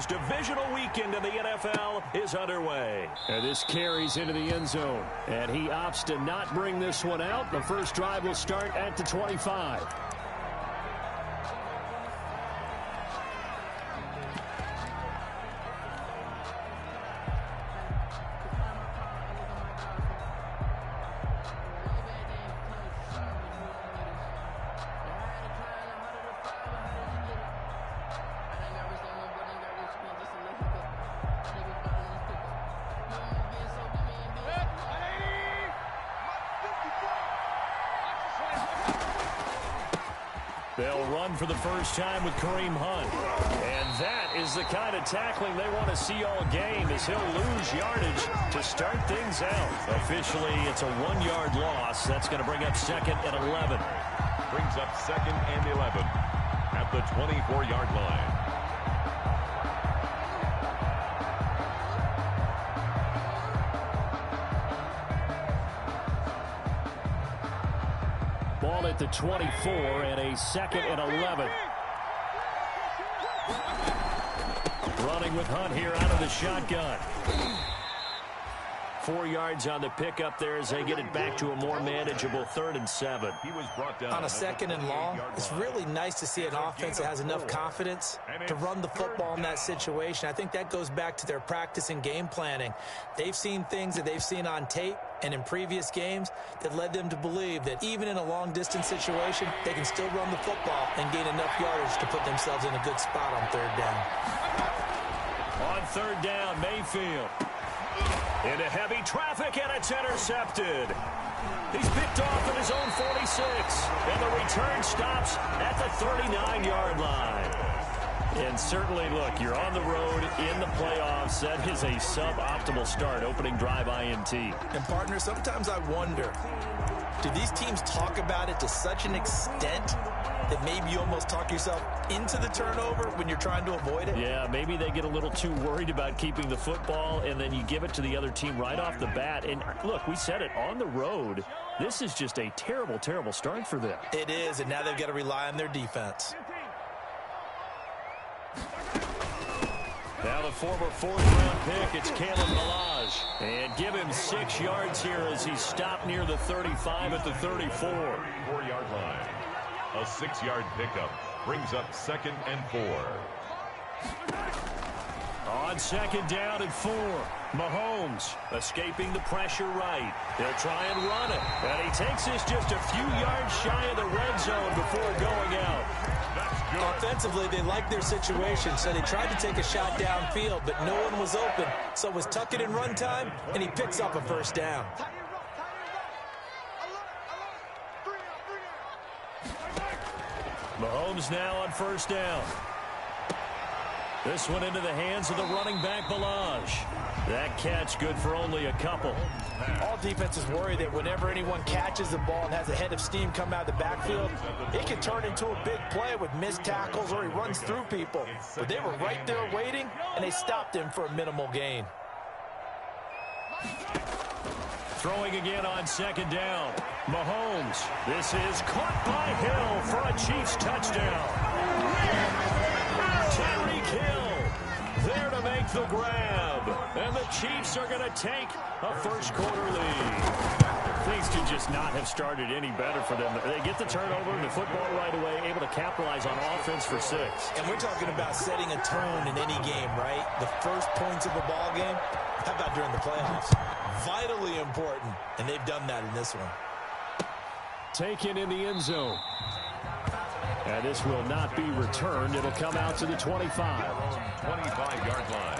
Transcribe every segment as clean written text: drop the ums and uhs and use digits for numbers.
as divisional weekend in the NFL is underway. And this carries into the end zone. And he opts to not bring this one out. The first drive will start at the 25. They'll run for the first time with Kareem Hunt. And that is the kind of tackling they want to see all game, as he'll lose yardage to start things out. Officially, it's a 1-yard loss. That's going to bring up 2nd and 11. Brings up 2nd and 11 at the 24-yard line. Ball at the 24 and a 2nd and 11. Running with Hunt here out of the shotgun. 4 yards on the pickup there as they get it back to a more manageable 3rd and 7. He was brought down on a 2nd and long. It's really nice to see an offense that has enough confidence to run the football in that situation. I think that goes back to their practice and game planning. They've seen things that they've seen on tape and in previous games that led them to believe that even in a long-distance situation, they can still run the football and gain enough yardage to put themselves in a good spot on 3rd down. On 3rd down, Mayfield. Into heavy traffic, and it's intercepted. He's picked off at his own 46, and the return stops at the 39-yard line. And certainly, look, you're on the road in the playoffs. That is a suboptimal start, opening drive INT. And, partner, sometimes I wonder, do these teams talk about it to such an extent that maybe you almost talk yourself into the turnover when you're trying to avoid it? Yeah, maybe they get a little too worried about keeping the football, and then you give it to the other team right off the bat. And, look, we said it, on the road, this is just a terrible, terrible start for them. It is, and now they've got to rely on their defense. Now the former 4th-round pick, it's Kalen Ballage. And give him 6 yards here as he's stopped near the 35 at the 34. 4-yard line. A 6-yard pickup brings up 2nd and 4. On 2nd down and 4. Mahomes escaping the pressure right. He'll try and run it. And he takes this just a few yards shy of the red zone before going out. Offensively, they like their situation, so they tried to take a shot downfield, but no one was open. So it was tuck it in run time, and he picks up a 1st down. Mahomes now on 1st down. This one into the hands of the running back, Ballage. That catch good for only a couple. All defenses worry that whenever anyone catches the ball and has a head of steam come out of the backfield, it can turn into a big play with missed tackles or he runs through people. But they were right there waiting, and they stopped him for a minimal gain. Throwing again on 2nd down. Mahomes. This is caught by Hill for a Chiefs touchdown. Tyreek Hill there to make the grab. And the Chiefs are going to take a 1st quarter lead. Things could just not have started any better for them. They get the turnover and the football right away, able to capitalize on offense for 6. And we're talking about setting a tone in any game, right? The first points of a ball game. How about during the playoffs? Vitally important, and they've done that in this one. Taken in the end zone. And this will not be returned. It'll come out to the 25. 25-yard line.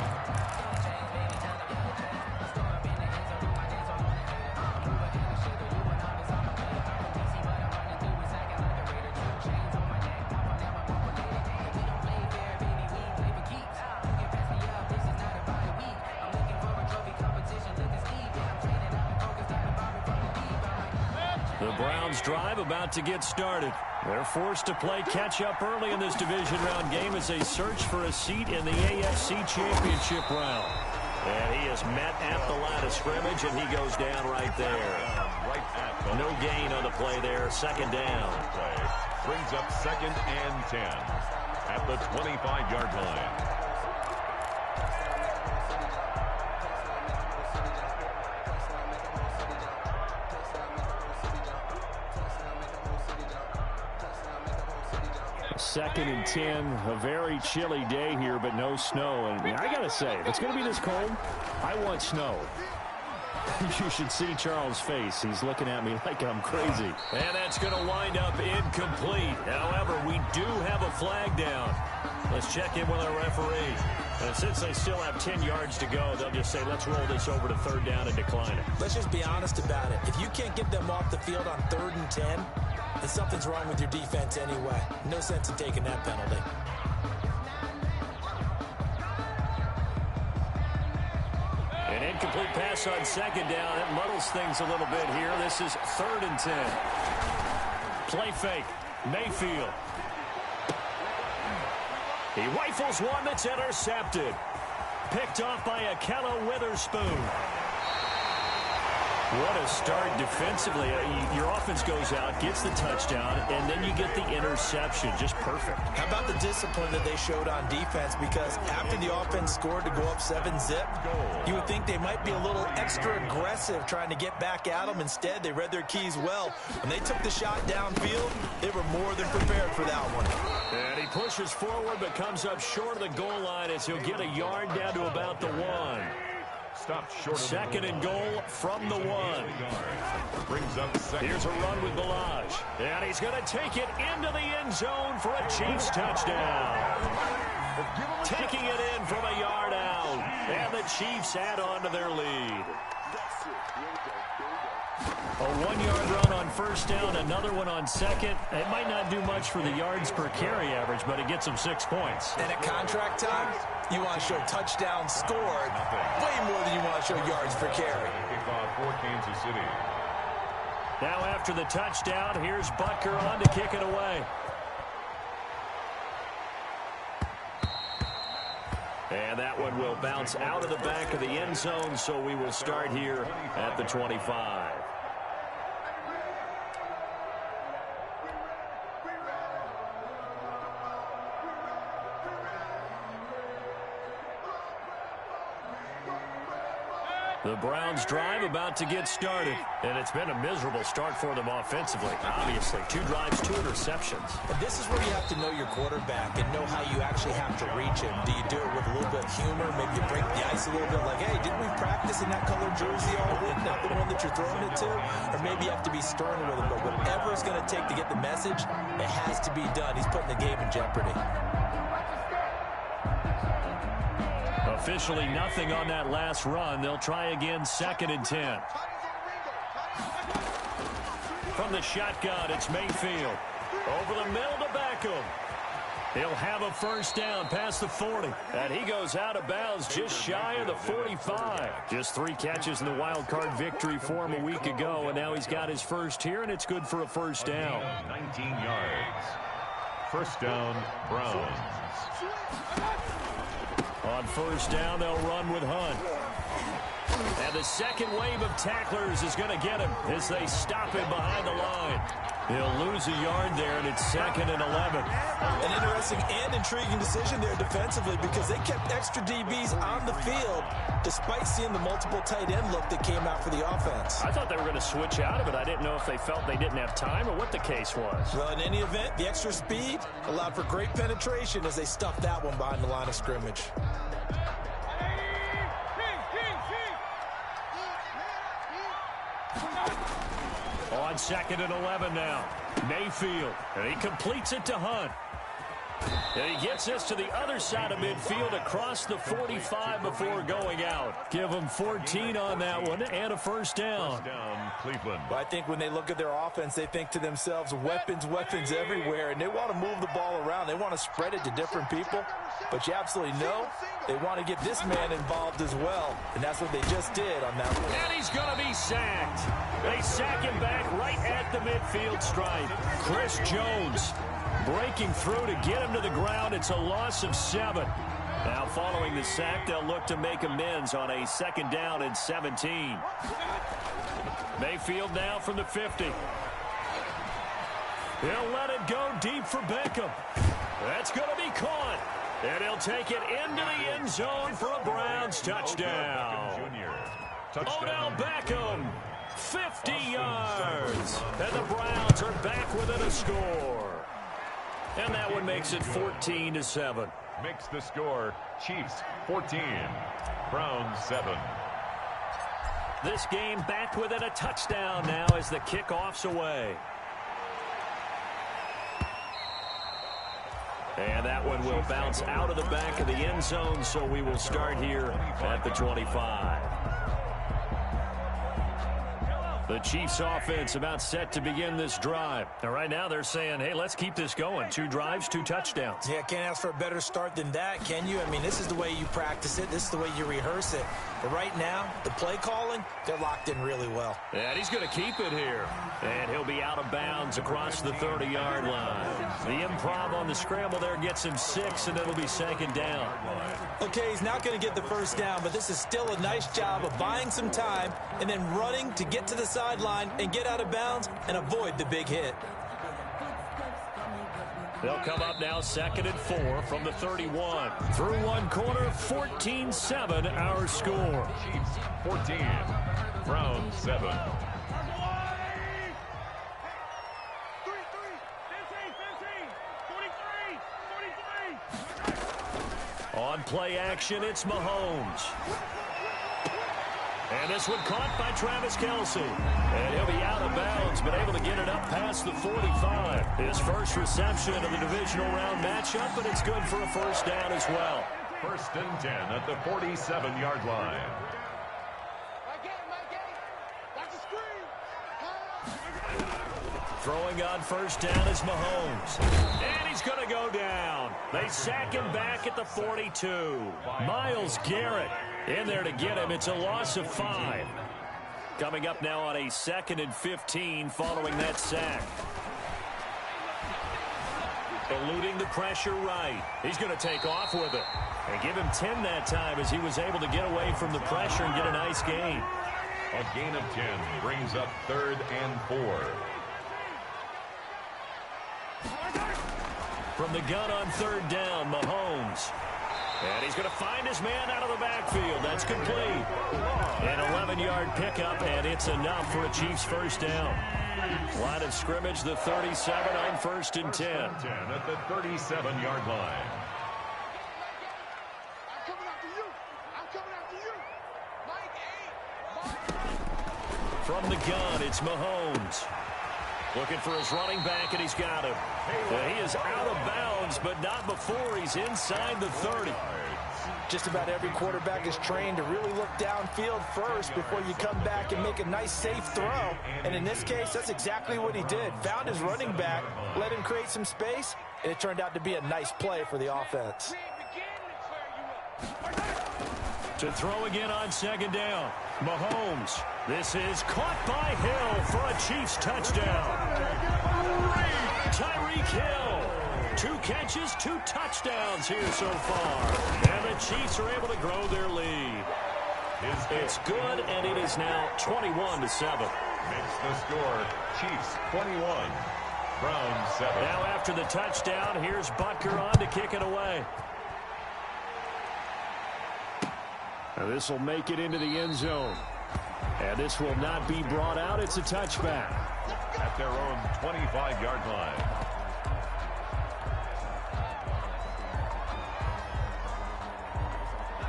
The Browns drive about to get started. They're forced to play catch-up early in this division round game as they search for a seat in the AFC Championship round. And he is met at the line of scrimmage, and he goes down right there. No gain on the play there. 2nd down. Brings up 2nd and 10 at the 25-yard line. 2nd and 10. A very chilly day here, but no snow. And I got to say, if it's going to be this cold, I want snow. You should see Charles' face. He's looking at me like I'm crazy. And that's going to wind up incomplete. However, we do have a flag down. Let's check in with our referee. And since they still have 10 yards to go, they'll just say, let's roll this over to 3rd down and decline it. Let's just be honest about it. If you can't get them off the field on 3rd and 10, then something's wrong with your defense anyway. No sense in taking that penalty. An incomplete pass on 2nd down. It muddles things a little bit here. This is 3rd and 10. Play fake. Mayfield. He rifles one that's intercepted. Picked off by Ahkello Witherspoon. What a start defensively. Your offense goes out, gets the touchdown, and then you get the interception. Just perfect. How about the discipline that they showed on defense? Because after the offense scored to go up 7-zip, you would think they might be a little extra aggressive trying to get back at them. Instead, they read their keys well. When they took the shot downfield, they were more than prepared for that one. And he pushes forward but comes up short of the goal line as he'll get a yard down to about the 1. Stopped short of 2nd and goal from the 1. Brings up 2nd. Here's a run with Ballage. And he's going to take it into the end zone for a Chiefs touchdown. Taking it in from a yard out. And the Chiefs add on to their lead. A 1-yard run on 1st down, another one on 2nd. It might not do much for the yards per carry average, but it gets them 6 points. And at contract time, you want to show touchdowns scored way more than you want to show yards per carry. Kickoff for Kansas City. Now after the touchdown, here's Butker on to kick it away. And that one will bounce out of the back of the end zone, so we will start here at the 25. The Browns drive about to get started. And it's been a miserable start for them offensively. Obviously, 2 drives, 2 interceptions. And this is where you have to know your quarterback and know how you actually have to reach him. Do you do it with a little bit of humor? Maybe you break the ice a little bit like, hey, didn't we practice in that colored jersey all week? Not the one that you're throwing it to? Or maybe you have to be stern with him. But whatever it's going to take to get the message, it has to be done. He's putting the game in jeopardy. Officially nothing on that last run. They'll try again 2nd and 10. From the shotgun, it's Mayfield. Over the middle to Beckham. He'll have a 1st down past the 40. And he goes out of bounds just shy of the 45. Just 3 catches in the wild card victory for him a week ago. And now he's got his first here, and it's good for a 1st down. 19 yards. 1st down, Browns. On 1st down, they'll run with Hunt. And the second wave of tacklers is going to get him as they stop him behind the line. He'll lose a yard there, and it's 2nd and 11. An interesting and intriguing decision there defensively because they kept extra DBs on the field despite seeing the multiple tight end look that came out for the offense. I thought they were going to switch out of it. I didn't know if they felt they didn't have time or what the case was. Well, in any event, the extra speed allowed for great penetration as they stuffed that one behind the line of scrimmage. On 2nd and 11 now. Mayfield. And he completes it to Hunt. And he gets this to the other side of midfield across the 45 before going out. Give him 14 on that one and a 1st down. 1st down, Cleveland. Well, I think when they look at their offense, they think to themselves, weapons, weapons everywhere, and they want to move the ball around. They want to spread it to different people. But you absolutely know they want to get this man involved as well, and that's what they just did on that one. And he's going to be sacked. They sack him back right at the midfield stripe. Chris Jones breaking through to get him to the ground. It's a loss of 7. Now following the sack, they'll look to make amends on a 2nd down and 17. Mayfield now from the 50. He'll let it go deep for Beckham. That's going to be caught. And he'll take it into the end zone for a Browns touchdown. Odell Beckham, 50 yards. And the Browns are back within a score. And that one makes it 14-7. Makes the score Chiefs 14, Browns 7. This game back within a touchdown now as the kickoff's away. And that one will bounce out of the back of the end zone, so we will start here at the 25. The Chiefs offense about set to begin this drive. And right now they're saying, hey, let's keep this going. 2 drives, 2 touchdowns. Yeah, can't ask for a better start than that, can you? I mean, this is the way you practice it. This is the way you rehearse it. But right now, the play calling, they're locked in really well. And he's going to keep it here. And he'll be out of bounds across the 30-yard line. The improv on the scramble there gets him 6, and it'll be 2nd down. Okay, he's not going to get the first down, but this is still a nice job of buying some time and then running to get to the sideline and get out of bounds and avoid the big hit. They'll come up now 2nd and 4 from the 31. Through one quarter, 14-7 our score. Chiefs 14, Browns 7. On play action, it's Mahomes. And this one caught by Travis Kelce. And he'll be out of bounds, but able to get it up past the 45. His first reception of the divisional round matchup, but it's good for a first down as well. 1st and 10 at the 47-yard line. Throwing on first down is Mahomes. And he's going to go down. They sack him back at the 42. Myles Garrett in there to get him. It's a loss of 5. Coming up now on a 2nd and 15 following that sack. Eluding the pressure right. He's going to take off with it. And give him 10 that time as he was able to get away from the pressure and get a nice gain. A gain of 10 brings up 3rd and 4. From the gun on 3rd down, Mahomes. And he's going to find his man out of the backfield. That's complete. An 11-yard pickup, and it's enough for a Chiefs first down. Line of scrimmage, the 37 on 1st and 10. 10 at the 37-yard line. From the gun, it's Mahomes. Looking for his running back, and he's got him. He is out of bounds, but not before he's inside the 30. Just about every quarterback is trained to really look downfield first before you come back and make a nice, safe throw. And in this case, that's exactly what he did. Found his running back, let him create some space, and it turned out to be a nice play for the offense. To throw again on 2nd down, Mahomes. This is caught by Hill for a Chiefs touchdown. Tyreek Hill. 2 catches, 2 touchdowns here so far. And the Chiefs are able to grow their lead. It's good, and it is now 21-7. Makes the score Chiefs 21, Browns 7. Now after the touchdown, here's Butker on to kick it away. Now this will make it into the end zone. And this will not be brought out. It's a touchback. At their own 25-yard line.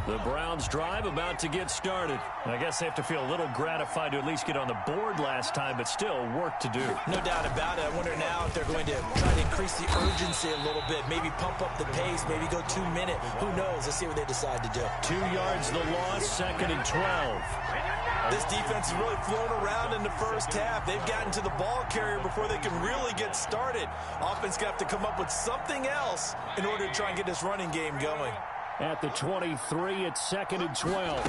The Browns drive about to get started. I guess they have to feel a little gratified to at least get on the board last time, but still work to do. No doubt about it. I wonder now if they're going to try to increase the urgency a little bit, maybe pump up the pace, maybe go 2-minute. Who knows? Let's see what they decide to do. 2 yards the loss, 2nd and 12. This defense has really flown around in the first half. They've gotten to the ball carrier before they can really get started. Offense going to have to come up with something else in order to try and get this running game going. At the 23, it's 2nd and 12.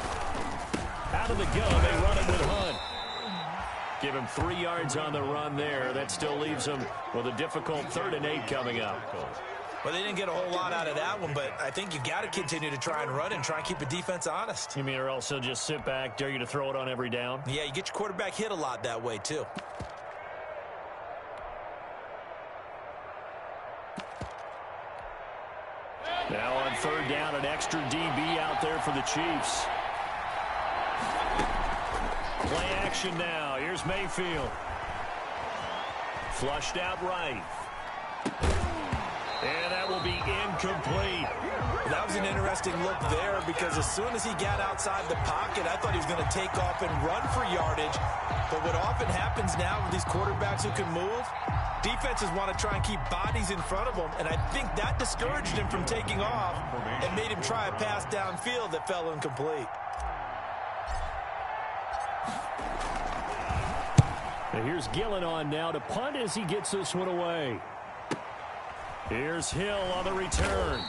Out of the gun, they run it with Hunt. Give him 3 yards on the run there. That still leaves him with a difficult 3rd and 8 coming up. Well, they didn't get a whole lot out of that one, but I think you got to continue to try and run and try and keep the defense honest. You mean or else he'll just sit back, dare you to throw it on every down? Yeah, you get your quarterback hit a lot that way, too. Now on 3rd down, an extra DB out there for the Chiefs. Play action now. Here's Mayfield. Flushed out right. And that will be incomplete. That was an interesting look there because as soon as he got outside the pocket, I thought he was going to take off and run for yardage. But what often happens now with these quarterbacks who can move, defenses want to try and keep bodies in front of them, and I think that discouraged him from taking off and made him try a pass downfield that fell incomplete. And here's Gillen on now to punt as he gets this one away. Here's Hill on the return.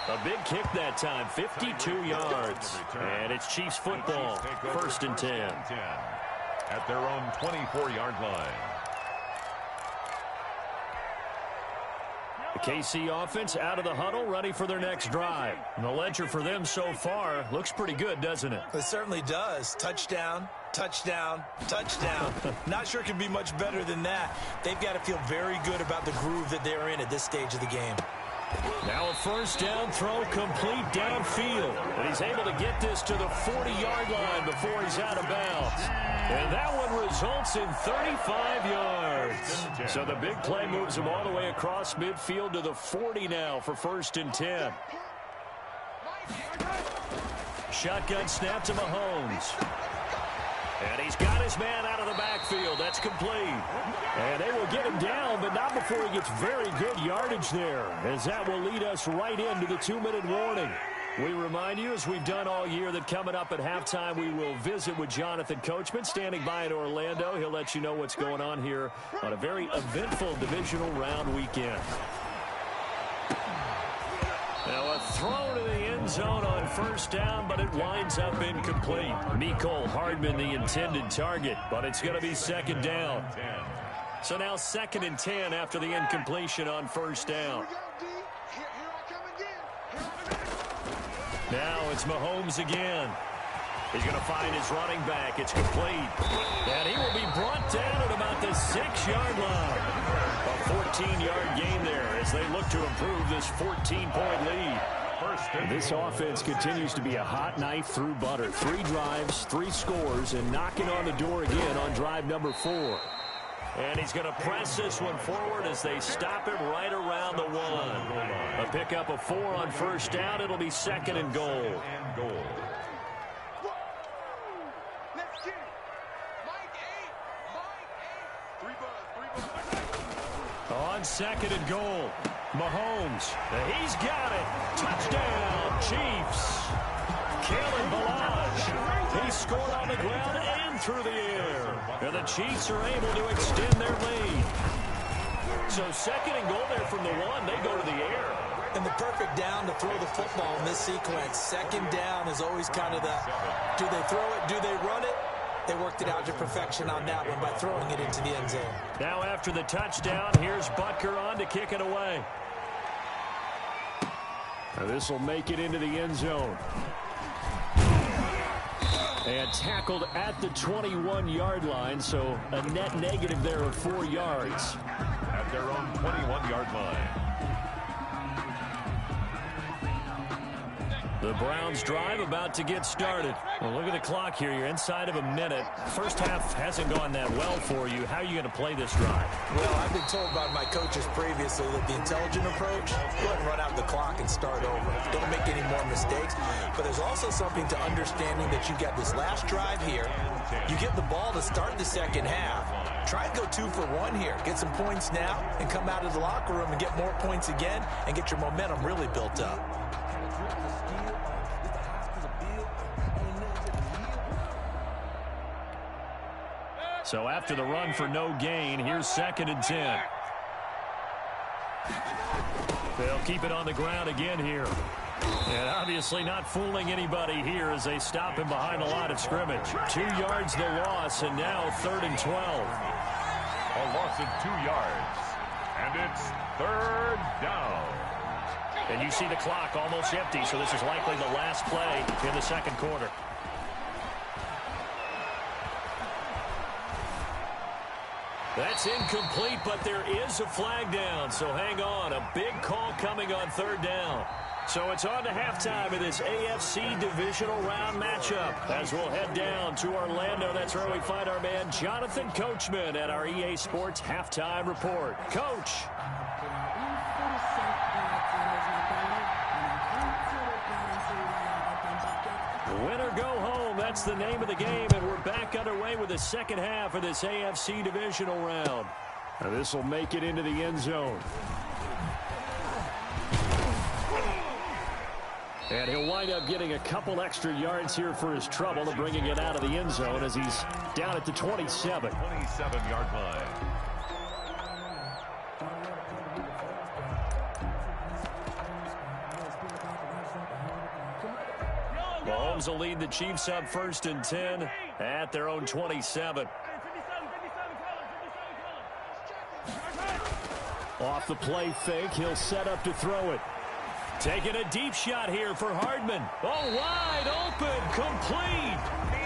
A big kick that time, 52 yards. And it's Chiefs football, 1st and 10. At their own 24-yard line. The KC offense out of the huddle, ready for their next drive. And the ledger for them so far looks pretty good, doesn't it? It certainly does. Touchdown, touchdown, touchdown. Not sure it can be much better than that. They've got to feel very good about the groove that they're in at this stage of the game. Now a first down throw complete downfield. And he's able to get this to the 40-yard line before he's out of bounds. And that one results in 35 yards. So the big play moves him all the way across midfield to the 40 now for 1st and 10. Shotgun snap to Mahomes. And he's got his man out of the backfield. That's complete. And they will get him down, but not before he gets very good yardage there, as that will lead us right into the 2-minute warning. We remind you, as we've done all year, that coming up at halftime, we will visit with Jonathan Coachman, standing by in Orlando. He'll let you know what's going on here on a very eventful divisional round weekend. Now a throw to the end zone on first down, but it winds up incomplete. Mecole Hardman the intended target, but it's going to be 2nd down. So now 2nd and 10 after the incompletion on first down. Now it's Mahomes again. He's going to find his running back. It's complete. And he will be brought down at about the 6-yard line. A 14-yard gain there as they look to improve this 14-point lead. This offense continues to be a hot knife through butter. 3 drives, 3 scores, and knocking on the door again on drive number 4. And he's going to press this one forward as they stop him right around the 1. A pickup of 4 on first down. It'll be 2nd and goal. On 2nd and goal, Mahomes. He's got it. Touchdown, Chiefs. Kalen Ballage. He scored on the ground and through the air. And the Chiefs are able to extend their lead. So 2nd and goal there from the 1. They go to the air. And the perfect down to throw the football in this sequence. 2nd down is always kind of the, do they throw it, do they run it? They worked it out to perfection on that one by throwing it into the end zone. Now after the touchdown, here's Butker on to kick it away. Now this will make it into the end zone. And tackled at the 21-yard line, so a net negative there of 4 yards. At their own 21-yard line. The Browns drive about to get started. Well, look at the clock here. You're inside of a minute. First half hasn't gone that well for you. How are you going to play this drive? Well, I've been told by my coaches previously that the intelligent approach, go ahead and run out the clock and start over. Don't make any more mistakes. But there's also something to understanding that you got this last drive here. You get the ball to start the second half. Try and go 2 for 1 here. Get some points now and come out of the locker room and get more points again and get your momentum really built up. So after the run for no gain, here's 2nd and 10. They'll keep it on the ground again here. And obviously not fooling anybody here as they stop him behind the line of scrimmage. 2 yards the loss, and now 3rd and 12. A loss of 2 yards. And it's 3rd down. And you see the clock almost empty, so this is likely the last play in the 2nd quarter. That's incomplete, but there is a flag down, so hang on. A big call coming on 3rd down. So it's on to halftime of this AFC divisional round matchup as we'll head down to Orlando. That's where we find our man Jonathan Coachman at our EA Sports Halftime Report. Coach. that's the name of the game, and we're back underway with the second half of this AFC divisional round. Now this will make it into the end zone. And he'll wind up getting a couple extra yards here for his trouble, bringing it out of the end zone as he's down at the 27. 27-yard line. Mahomes will lead the Chiefs up 1st and 10 at their own 27. Off the play fake, he'll set up to throw it. Taking a deep shot here for Hardman. Oh, wide open, complete.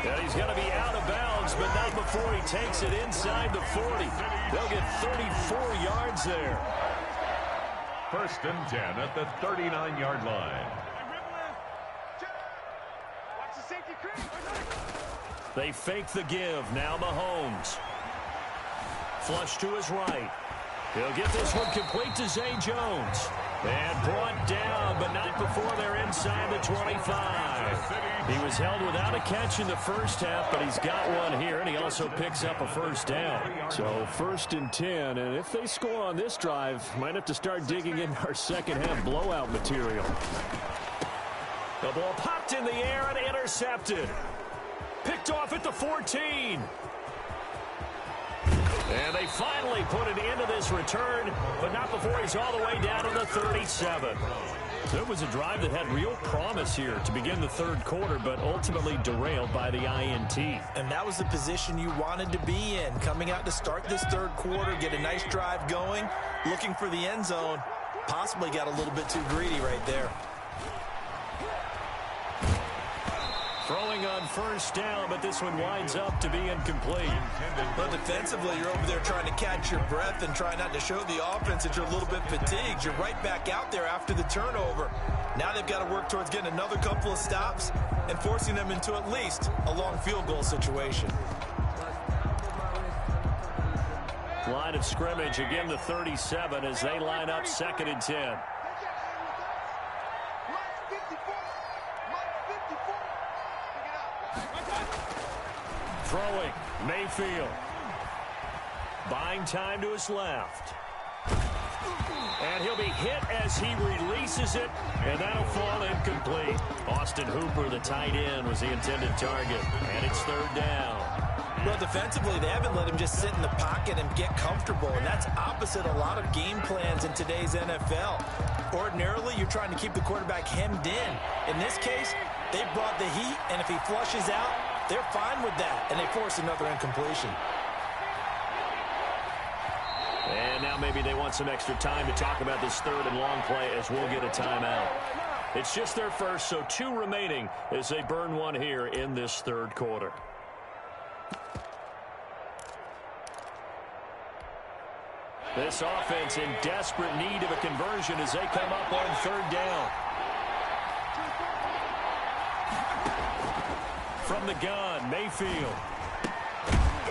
And he's going to be out of bounds, but not before he takes it inside the 40. They'll get 34 yards there. 1st and 10 at the 39-yard line. They fake the give. Now Mahomes. Flush to his right. He'll get this one complete to Zay Jones. And brought down, but not before they're inside the 25. He was held without a catch in the first half, but he's got one here, and he also picks up a 1st down. So 1st and 10, and if they score on this drive, might have to start digging in our second half blowout material. The ball popped in the air and intercepted. Picked off at the 14. And they finally put it into this return, but not before he's all the way down to the 37. So it was a drive that had real promise here to begin the 3rd quarter, but ultimately derailed by the INT. And that was the position you wanted to be in, coming out to start this 3rd quarter, get a nice drive going, looking for the end zone. Possibly got a little bit too greedy right there. Throwing on 1st down, but this one winds up to be incomplete. But defensively, you're over there trying to catch your breath and try not to show the offense that you're a little bit fatigued. You're right back out there after the turnover. Now they've got to work towards getting another couple of stops and forcing them into at least a long field goal situation. Line of scrimmage, again the 37 as they line up 2nd and 10. Throwing, Mayfield. Buying time to his left. And he'll be hit as he releases it, and that'll fall incomplete. Austin Hooper, the tight end, was the intended target, and it's 3rd down. Well, defensively, they haven't let him just sit in the pocket and get comfortable, and that's opposite a lot of game plans in today's NFL. Ordinarily, you're trying to keep the quarterback hemmed in. In this case, they brought the heat, and if he flushes out, they're fine with that, and they force another incompletion. And now maybe they want some extra time to talk about this 3rd and long play as we'll get a timeout. It's just their first, so 2 remaining as they burn one here in this 3rd quarter. This offense in desperate need of a conversion as they come up on 3rd down. From the gun, Mayfield.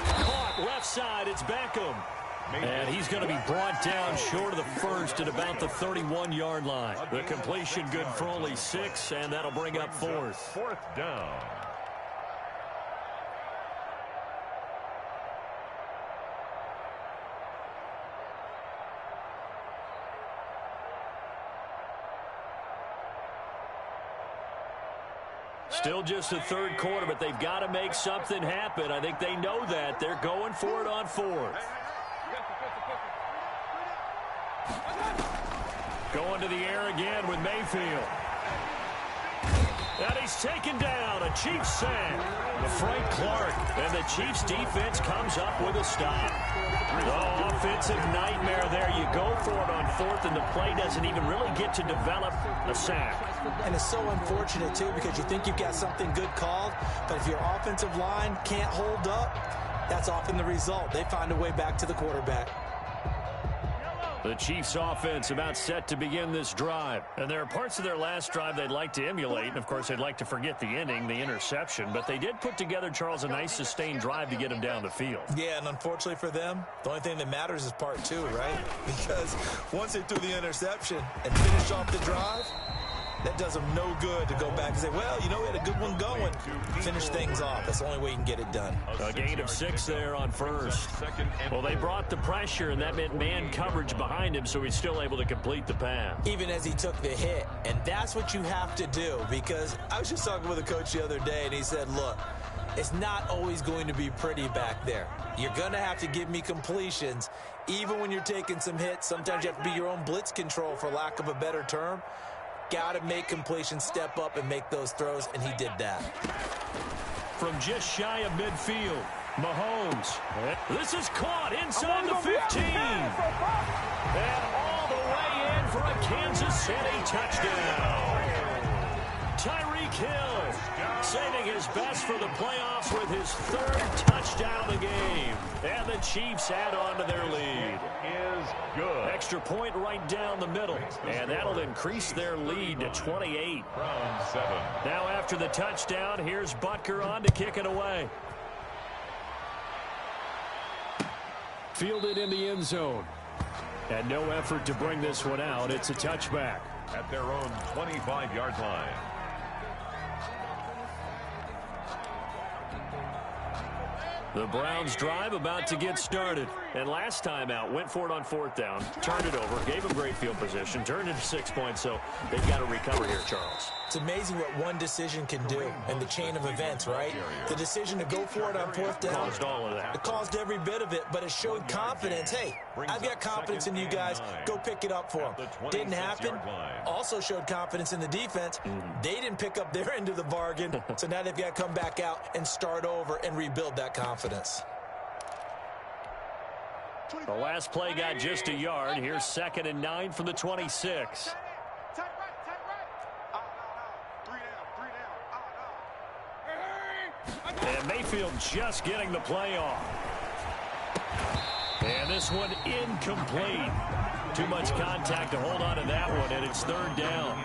Caught left side, it's Beckham. And he's going to be brought down short of the 1st at about the 31-yard line. The completion good for only 6, and that'll bring up 4th. 4th down. Still just the 3rd quarter, but they've got to make something happen. I think they know that. They're going for it on 4th. Going to the air again with Mayfield. And he's taken down. A Chiefs sack. Frank Clark. And the Chiefs defense comes up with a stop. Oh, offensive nightmare there. You go for it on 4th, and the play doesn't even really get to develop a sack. And it's so unfortunate, too, because you think you've got something good called, but if your offensive line can't hold up, that's often the result. They find a way back to the quarterback. The Chiefs offense about set to begin this drive. And there are parts of their last drive they'd like to emulate. And, of course, they'd like to forget the inning, the interception. But they did put together, Charles, a nice sustained drive to get him down the field. Yeah, and unfortunately for them, the only thing that matters is part 2, right? Because once they threw the interception and finished off the drive, that does them no good to go back and say, well, you know, we had a good one going. Finish things off. That's the only way you can get it done. A gain of 6 there on first. Well, they brought the pressure, and that meant man coverage behind him, so he's still able to complete the pass. Even as he took the hit. And that's what you have to do, because I was just talking with a coach the other day, and he said, look, it's not always going to be pretty back there. You're going to have to give me completions. Even when you're taking some hits, sometimes you have to be your own blitz control, for lack of a better term. Got to make completions, step up and make those throws, and he did that. From just shy of midfield, Mahomes. This is caught inside the 15. And all the way in for a Kansas City touchdown. Tyreek Hill saving his best for the playoffs with his 3rd touchdown of the game. And the Chiefs add on to their lead. Is good. Extra point right down the middle. And that'll increase their lead to 28. Round 7. Now after the touchdown, here's Butker on to kick it away. Fielded in the end zone. And no effort to bring this one out. It's a touchback. At their own 25-yard line. The Browns drive about to get started. And last time out, went for it on 4th down, turned it over, gave them great field position, turned it to 6 points, so they've got to recover here, Charles. It's amazing what one decision can do in the chain of events, right? The decision to go for it on 4th down. Caused all of that. It caused every bit of it, but it showed confidence. Hey, I've got confidence in you guys. Go pick it up for them. Didn't happen. Also showed confidence in the defense. They didn't pick up their end of the bargain, so now they've got to come back out and start over and rebuild that confidence. The last play got just a yard. Here's 2nd and 9 from the 26. And Mayfield just getting the play off. And this one incomplete. Too much contact to hold on to that one, and it's 3rd down.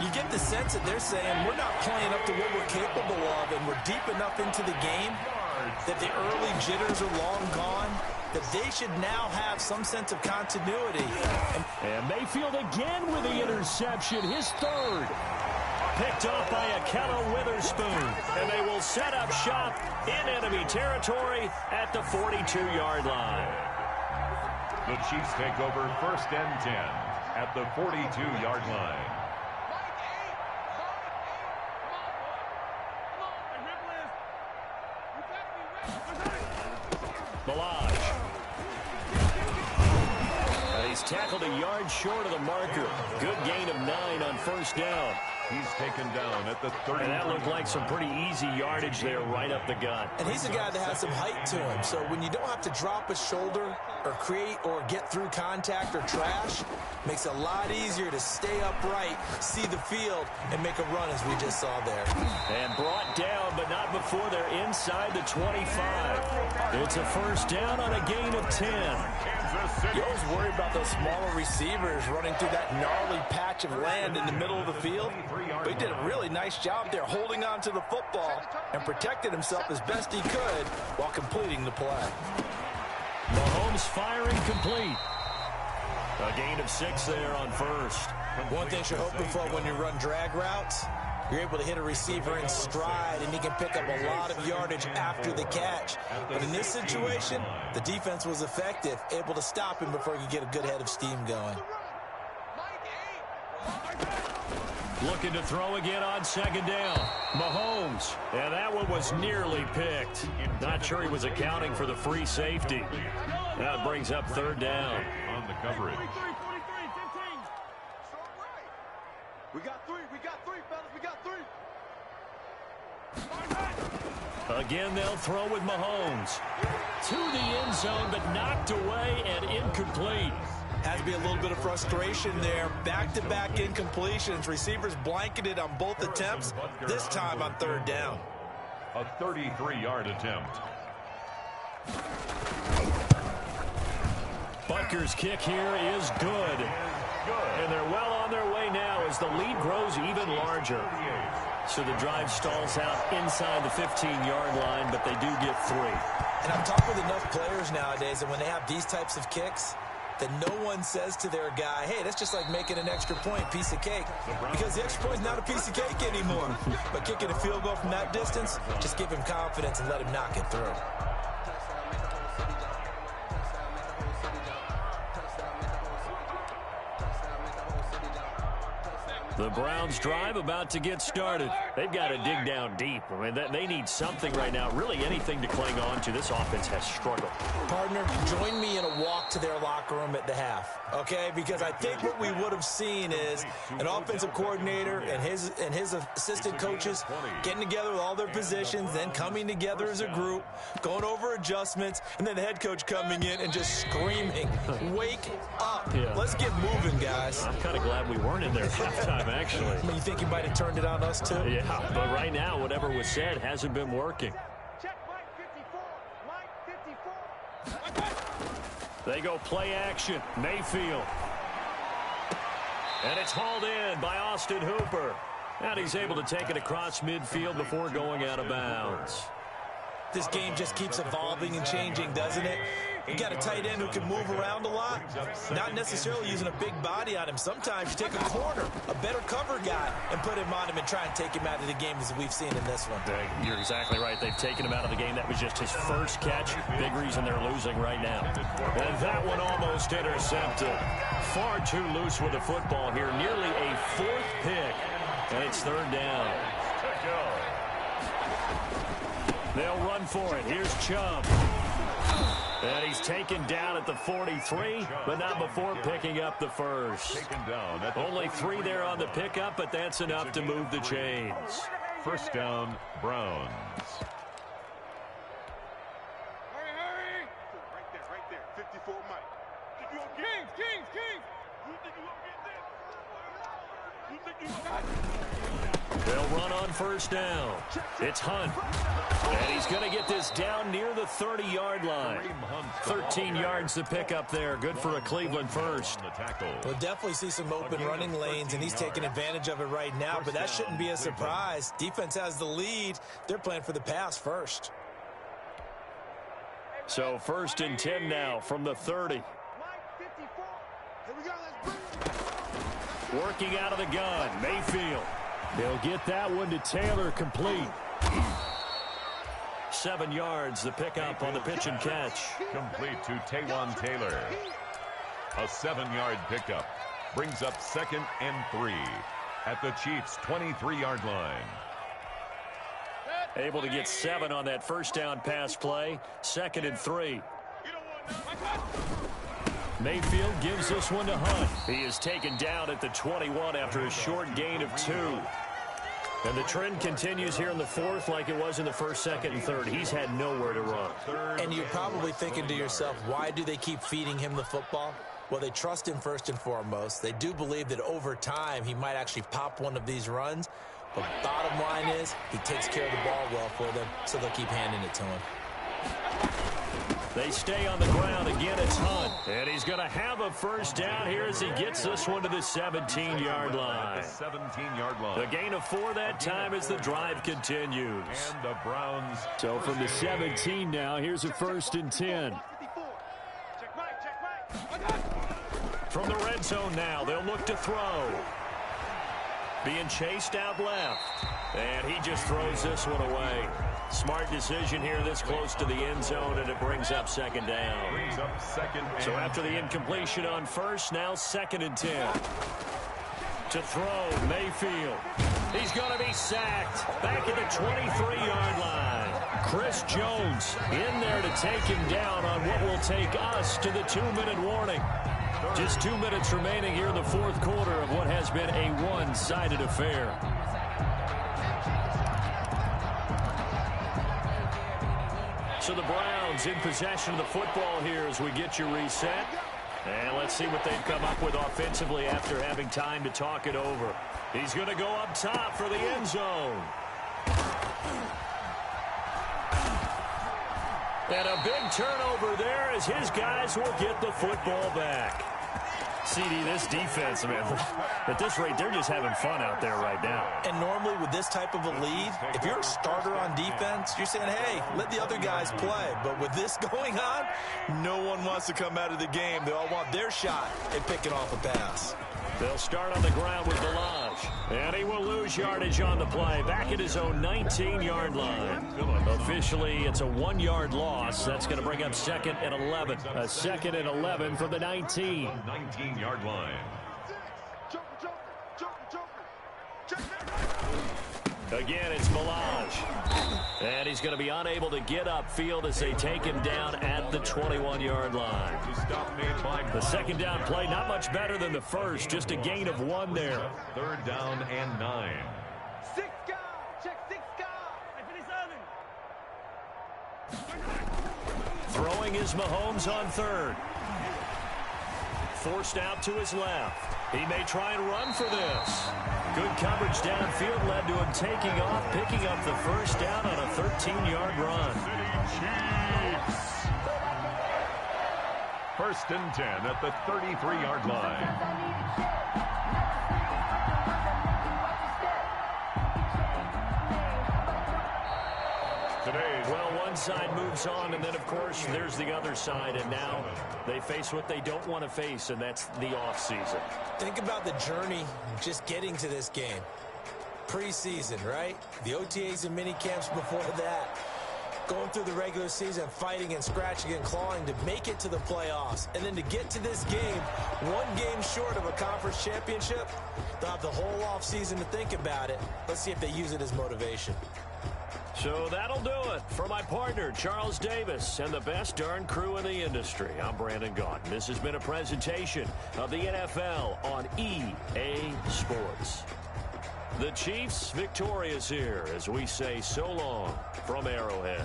You get the sense that they're saying we're not playing up to what we're capable of, and we're deep enough into the game that the early jitters are long gone, that they should now have some sense of continuity. And Mayfield again with the interception, his 3rd. Picked off by Ahkello Witherspoon, and they will set up shop in enemy territory at the 42-yard line. The Chiefs take over 1st and 10 at the 42-yard line. Ballage. He's tackled a yard short of the marker. Good gain of 9 on 1st down. He's taken down at the 30. And that looked like some pretty easy yardage there right up the gut. And he's a guy that has some height to him. So when you don't have to drop a shoulder or create or get through contact or trash, makes it a lot easier to stay upright, see the field, and make a run as we just saw there. And brought down, but not before they're inside the 25. It's a 1st down on a gain of 10. You always worry about those smaller receivers running through that gnarly patch of land in the middle of the field. But he did a really nice job there holding on to the football and protected himself as best he could while completing the play. Mahomes firing complete. A gain of 6 there on 1st. One thing you're hoping for when you run drag routes, you're able to hit a receiver in stride, and he can pick up a lot of yardage after the catch. But in this situation, the defense was effective, able to stop him before he could get a good head of steam going. Looking to throw again on 2nd down. Mahomes. And that one was nearly picked. Not sure he was accounting for the free safety. That brings up 3rd down. On the coverage. We got 3, fellas, we got 3. Again, they'll throw with Mahomes. To the end zone, but knocked away and incomplete. Has to be a little bit of frustration there. Back-to-back incompletions. Receivers blanketed on both attempts, this time on 3rd down. A 33-yard attempt. Butker's kick here is good. And they're well on their way now as the lead grows even larger. So the drive stalls out inside the 15-yard line, but they do get 3. And I'm talking with enough players nowadays that when they have these types of kicks, that no one says to their guy, hey, that's just like making an extra point, piece of cake. Because the extra point is not a piece of cake anymore. But kicking a field goal from that distance, just give him confidence and let him knock it through. The Browns drive about to get started. They've got to dig down deep. I mean, they need something right now, really anything to cling on to. This offense has struggled. Partner, join me in a walk to their locker room at the half, okay? Because I think what we would have seen is an offensive coordinator and his assistant coaches getting together with all their positions, then coming together as a group, going over adjustments, and then the head coach coming in and just screaming, wake up. Yeah. Let's get moving, guys. I'm kind of glad we weren't in there at halftime. Actually. I mean, you think he might have turned it on us, too? Yeah, but right now, whatever was said hasn't been working. Check Mike 54. Mike 54. They go play action. Mayfield. And it's hauled in by Austin Hooper. And he's able to take it across midfield before going out of bounds. This game just keeps evolving and changing, doesn't it? You got a tight end who can move around a lot, not necessarily using a big body on him. Sometimes you take a corner, a better cover guy, and put him on him and try and take him out of the game as we've seen in this one. You're exactly right. They've taken him out of the game. That was just his first catch. Big reason they're losing right now. And that one almost intercepted. Far too loose with the football here. Nearly a fourth pick. And it's third down. They'll run for it. Here's Chubb. And he's taken down at the 43, but not before picking up the first. Only 3 there on the pickup, but that's enough to move the chains. First down, Browns. Hurry. Right there. 54 Mike. Kings. You think you gonna get this? They'll run on first down. It's Hunt. And he's going to get this down near the 30-yard line. 13 yards to pick up there. Good for a Cleveland first. We'll definitely see some open running lanes, and he's taking advantage of it right now, but that shouldn't be a surprise. Defense has the lead. They're playing for the pass first. So first and 10 now from the 30. Mike 54. Here we go. Let's bring it. Working out of the gun, Mayfield. They'll get that one to Taylor, complete. 7 yards, the pickup on the pitch and catch. Complete to Taywan Taylor. A 7-yard pickup brings up 2nd and 3 at the Chiefs' 23-yard line. Able to get 7 on that first down pass play. 2nd and 3. Mayfield gives this one to Hunt. He is taken down at the 21 after a short gain of 2. And the trend continues here in the fourth like it was in the first, second, and third. He's had nowhere to run. And you're probably thinking to yourself, why do they keep feeding him the football? Well, they trust him first and foremost. They do believe that over time he might actually pop one of these runs. But bottom line is he takes care of the ball well for them, so they'll keep handing it to him. They stay on the ground. Again, it's Hunt. And he's going to have a first down here as he gets this one to the 17-yard line. 17-yard line. The gain of 4 that time as the drive continues. And the Browns. So from the 17 now, here's a first and 10. Check Mike. From the red zone now, they'll look to throw. Being chased out left. And he just throws this one away. Smart decision here this close to the end zone, and it brings up 2nd down. Brings up 2nd and So after the incompletion on first, now 2nd and 10. To throw, Mayfield. He's going to be sacked. Back at the 23-yard line. Chris Jones in there to take him down on what will take us to the 2-minute warning. Just 2 minutes remaining here in the fourth quarter of what has been a one-sided affair. So the Browns in possession of the football here as we get you reset. And let's see what they've come up with offensively after having time to talk it over. He's going to go up top for the end zone. And a big turnover there as his guys will get the football back. CD, this defense, man, at this rate, they're just having fun out there right now. And normally with this type of a lead, if you're a starter on defense, you're saying, hey, let the other guys play. But with this going on, no one wants to come out of the game. They all want their shot at picking off a pass. They'll start on the ground with Ballage. And he will lose yardage on the play. Back at his own 19-yard line. Officially, it's a 1-yard loss. That's going to bring up 2nd and 11. A 2nd and 11 from the 19. 19-yard line. Again, it's Ballage. And he's going to be unable to get upfield as they take him down at the 21-yard line. The second down play, not much better than the first. Just a gain of 1 there. 3rd down and 9. 6 guard. Check 6 guard. Throwing is Mahomes on 3rd. Forced out to his left. He may try and run for this. Good coverage downfield led to him taking off, picking up the first down on a 13-yard run. First and 10 at the 33-yard line. Well, one side moves on, and then, of course, there's the other side, and now they face what they don't want to face, and that's the offseason. Think about the journey just getting to this game. Preseason, right? The OTAs and mini camps before that. Going through the regular season, fighting and scratching and clawing to make it to the playoffs. And then to get to this game, 1 game short of a conference championship, they'll have the whole offseason to think about it. Let's see if they use it as motivation. So that'll do it for my partner, Charles Davis, and the best darn crew in the industry. I'm Brandon Gaudin. This has been a presentation of the NFL on EA Sports. The Chiefs victorious here as we say so long from Arrowhead.